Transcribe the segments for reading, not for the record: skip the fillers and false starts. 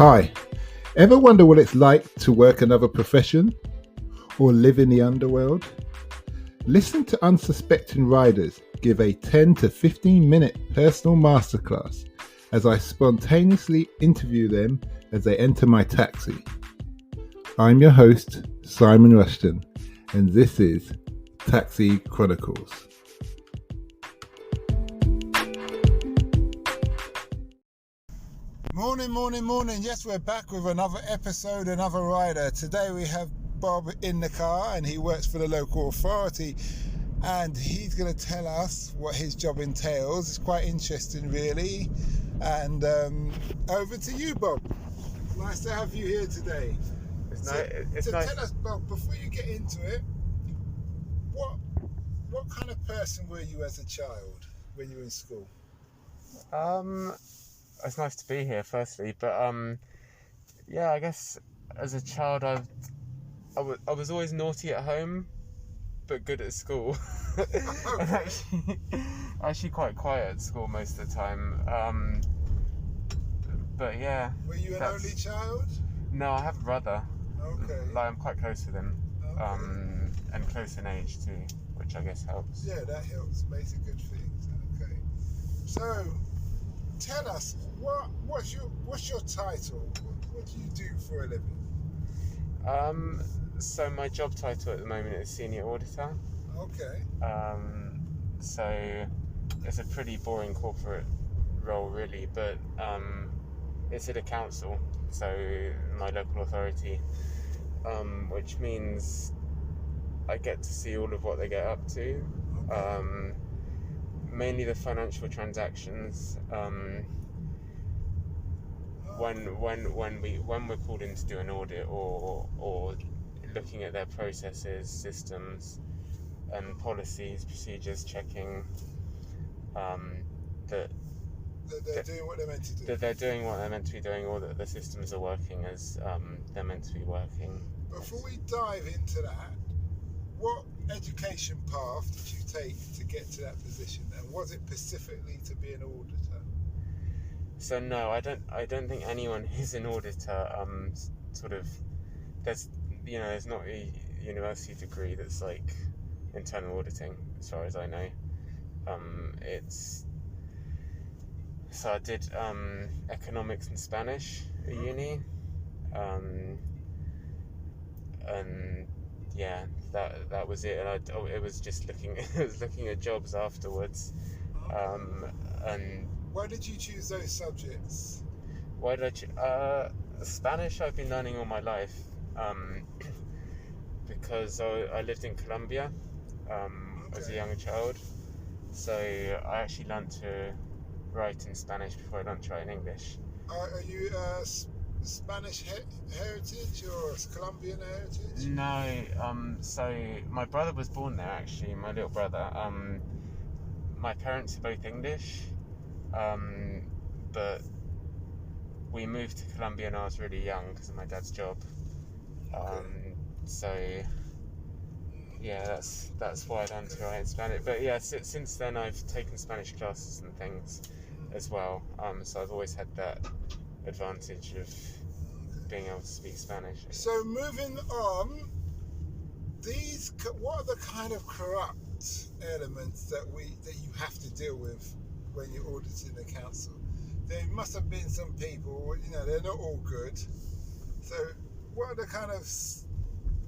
Hi, ever wonder what it's like to work another profession or live in the underworld? Listen to unsuspecting riders give a 10 to 15 minute personal masterclass as I spontaneously interview them as they enter my taxi. I'm your host, Simon Rushton, and this is Taxi Chronicles. Morning. Yes, we're back with another episode, another rider. Today we have Bob in the car and he works for the local authority and he's going to tell us what his job entails. It's quite interesting, really. And over to you, Bob. Nice to have you here today. It's nice. Tell us, Bob, before you get into it, what kind of person were you as a child when you were in school? It's nice to be here, firstly, but I guess as a child I was always naughty at home, but good at school. Okay. actually quite quiet at school most of the time. But yeah. Were you an only child? No, I have a brother. Okay. Like, I'm quite close with him. Okay. And close in age too, which I guess helps. Yeah, that helps. Makes a good thing. Okay. So, tell us, what's your title? What do you do for a living? So my job title at the moment is Senior Auditor. Okay. So it's a pretty boring corporate role, really, but it's at a council, so my local authority, which means I get to see all of what they get up to. Okay. Mainly the financial transactions. When we're called in to do an audit or looking at their processes, systems, and policies, procedures, checking that they're doing what they're meant to do. That they're doing what they're meant to be doing, or that the systems are working as they're meant to be working. Before we dive into that, what education path did you take to get to that position, and was it specifically to be an auditor? So no, I don't think anyone who's an auditor there's not a university degree that's like internal auditing, as far as I know. So I did economics and Spanish at uni, and yeah, that was it. And it was just looking at jobs afterwards, and. Why did you choose those subjects? Why did Spanish I've been learning all my life, because I lived in Colombia as a young child, so I actually learned to write in Spanish before I learned to write in English. Are you Spanish heritage or Colombian heritage? No, so my brother was born there, actually, my little brother. My parents are both English. But we moved to Colombia when I was really young because of my dad's job. So yeah, that's why I learned to write in Spanish. But yeah, since then I've taken Spanish classes and things as well. So I've always had that advantage of being able to speak Spanish. So moving on, what are the kind of corrupt elements that you have to deal with when you're auditing the council? There must have been some people, they're not all good. So what are the kind of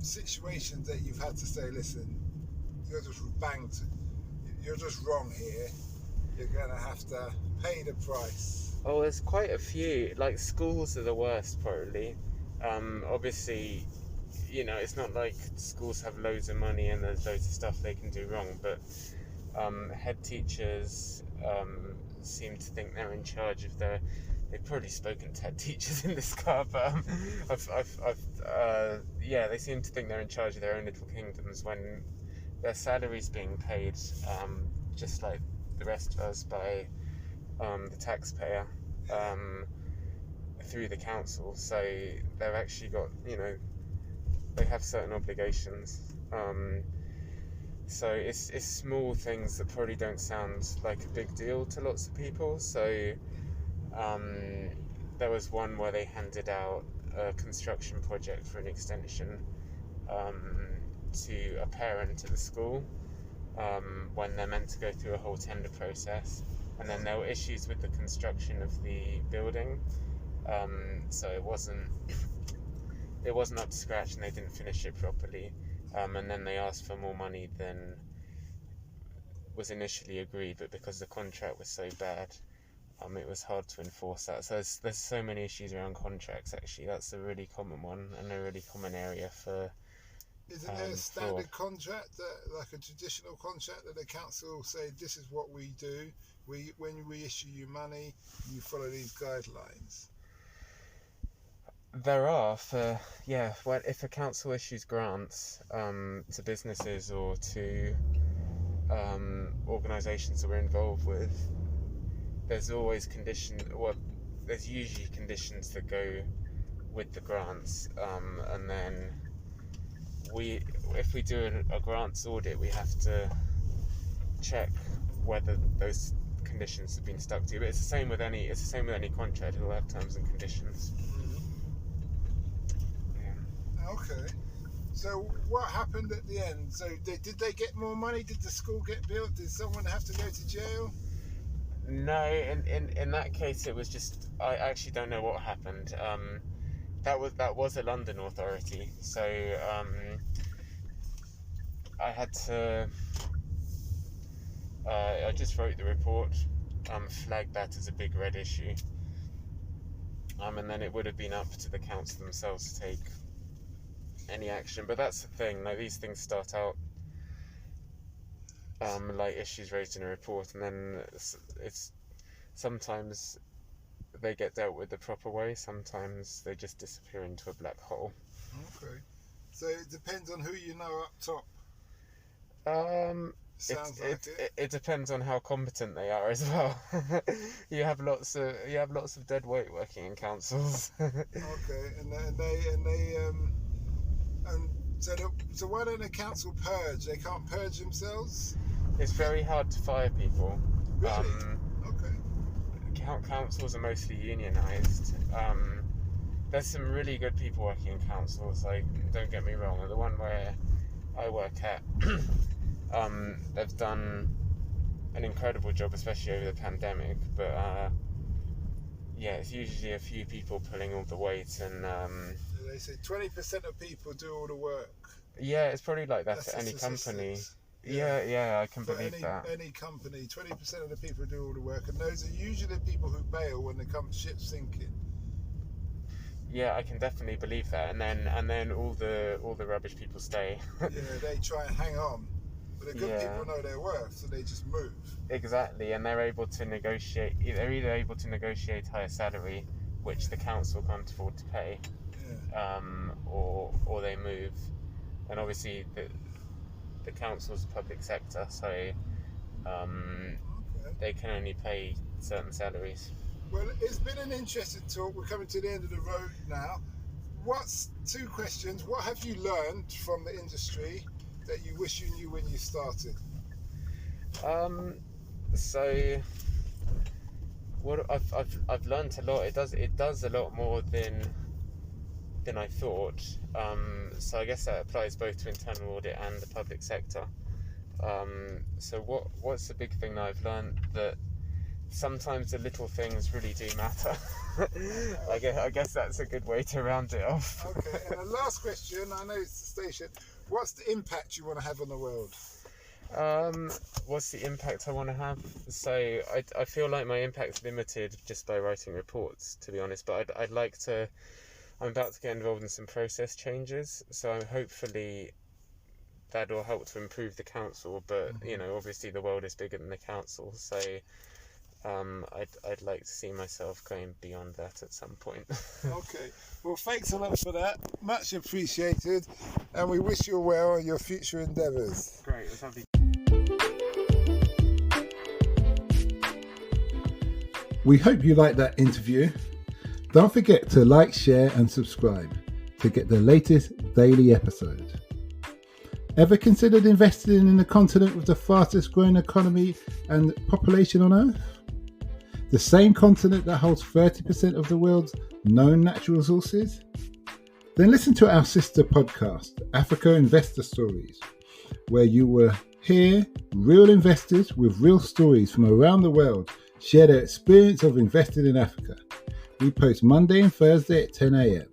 situations that you've had to say, listen, you're just wrong here, you're going to have to pay the price? Oh, there's quite a few. Like, schools are the worst, probably. Obviously, it's not like schools have loads of money and there's loads of stuff they can do wrong, but head teachers seem to think they're in charge of they've probably spoken to head teachers in this car, but they seem to think they're in charge of their own little kingdoms when their salary's being paid just like the rest of us by the taxpayer through the council. So they've actually got, they have certain obligations. So it's small things that probably don't sound like a big deal to lots of people. So there was one where they handed out a construction project for an extension to a parent at the school when they're meant to go through a whole tender process, and then there were issues with the construction of the building, so it wasn't up to scratch and they didn't finish it properly, and then they asked for more money than was initially agreed, but because the contract was so bad, it was hard to enforce that. So there's so many issues around contracts. Actually, that's a really common one and a really common area for. Isn't there a standard contract, like a traditional contract, that the council say this is what we do? When we issue you money, you follow these guidelines. There are if a council issues grants to businesses or to organisations that we're involved with, there's always there's usually conditions that go with the grants, and then if we do a grants audit, we have to check whether those conditions have been stuck to. But it's the same with any contract. It'll have terms and conditions. Okay. So what happened at the end? So did they get more money? Did the school get built? Did someone have to go to jail? No, in that case, it was just, I actually don't know what happened. That was a London authority, so I had to. I just wrote the report, flagged that as a big red issue, and then it would have been up to the council themselves to take any action. But that's the thing, like, these things start out like issues raised in a report, and then it's sometimes they get dealt with the proper way, sometimes they just disappear into a black hole. Okay, so it depends on who you know up top. It depends on how competent they are as well. you have lots of dead weight working in councils. Okay, so why don't the council purge? They can't purge themselves? It's very hard to fire people. Really? Okay. Councils are mostly unionised. There's some really good people working in councils, like, don't get me wrong. The one where I work at, they've done an incredible job, especially over the pandemic, but it's usually a few people pulling all the weight, and they say 20% of people do all the work. Yeah, it's probably like that at any company. Yeah, I can believe that. Any company, 20% of the people do all the work, and those are usually the people who bail when the ship's sinking. Yeah, I can definitely believe that, and then all the rubbish people stay. Yeah, they try and hang on, but the good people know their worth, so they just move. Exactly, and they're able to negotiate. They're either able to negotiate higher salary, which the council can't afford to pay, or they move, and obviously the council's a public sector, so they can only pay certain salaries. Well, it's been an interesting talk. We're coming to the end of the road now. Two questions. What have you learned from the industry that you wish you knew when you started? So what I've learned a lot. It does a lot more than I thought. So I guess that applies both to internal audit and the public sector. So what's the big thing that I've learned? That sometimes the little things really do matter. I guess that's a good way to round it off. Okay, and the last question, I know it's the station, what's the impact you want to have on the world? What's the impact I want to have? So I feel like my impact's limited just by writing reports, to be honest, but I'm about to get involved in some process changes, so hopefully that'll help to improve the council, but obviously the world is bigger than the council, so I'd like to see myself going beyond that at some point. Okay, well, thanks a lot for that, much appreciated, and we wish you well on your future endeavours. Great, it was lovely. We hope you liked that interview. Don't forget to like, share and subscribe to get the latest daily episode. Ever considered investing in a continent with the fastest growing economy and population on Earth? The same continent that holds 30% of the world's known natural resources? Then listen to our sister podcast, Africa Investor Stories, where you will hear real investors with real stories from around the world share their experience of investing in Africa. We post Monday and Thursday at 10 a.m.